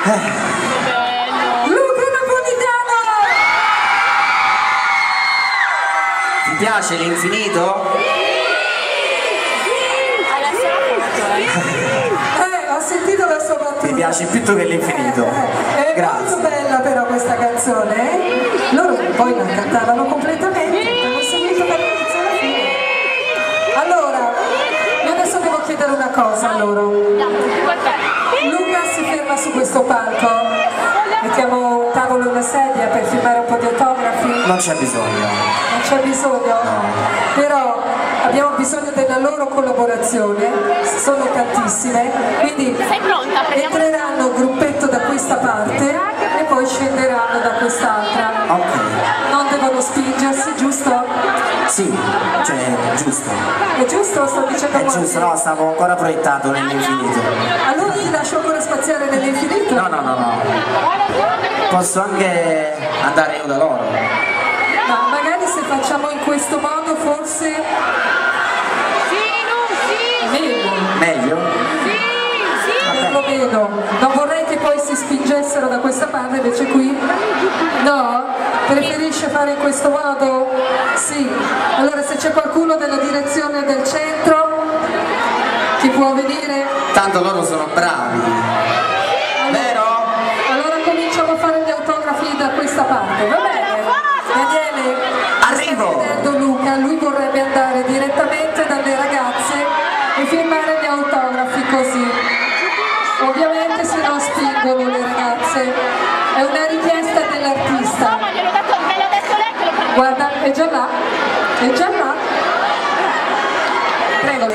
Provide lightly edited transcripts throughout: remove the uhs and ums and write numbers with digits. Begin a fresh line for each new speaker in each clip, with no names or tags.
Luca Napolitano!
Ti piace l'infinito?
Ho sentito la sua battuta.
Mi piace più tu che l'infinito.
È molto bella però questa canzone, eh? Loro poi la cantavano completamente, hanno seguito dall'inizio alla fine. Allora, io adesso devo chiedere una cosa a loro. Luca si ferma su questo palco, mettiamo un tavolo e una sedia per firmare un po' di autografi.
Non c'è bisogno.
Non c'è bisogno?
No.
Però abbiamo bisogno della loro collaborazione, sono tantissime, quindi entreranno un gruppetto da questa parte e poi scenderanno da quest'altra.
Ok.
Non devono spingersi, giusto?
Sì, cioè giusto.
È giusto? Sto dicendo
È
quasi.
giusto, no, stavo ancora proiettato nell'infinito.
Allora ti lascio ancora spaziare nell'infinito?
No, no, no, no. Posso anche andare io da loro.
Ma magari se facciamo in questo modo forse è meglio.
Meglio?
Perlomeno. Non vorrei che poi si spingessero da questa parte, invece qui no? Preferisce fare in questo modo? Sì. Allora se c'è qualcuno della direzione del centro che può venire?
Tanto loro sono bravi. Vero?
Allora cominciamo a fare gli autografi da questa parte, va bene? Daniele,
Arrivo!
sta vedendo Luca, lui vorrebbe andare direttamente dalle ragazze e firmare gli autografi così. Ovviamente se non spingono le ragazze, è una richiesta dell'artista. Guarda, è già là, è già là. Prego.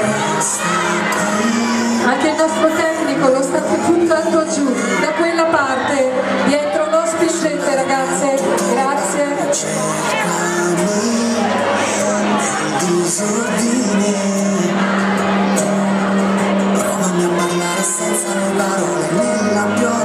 Anche il nostro tecnico lo sta puntando giù, da quella parte, dietro non spingete ragazze, grazie.
Provami a parlare senza le parole nella pioggia.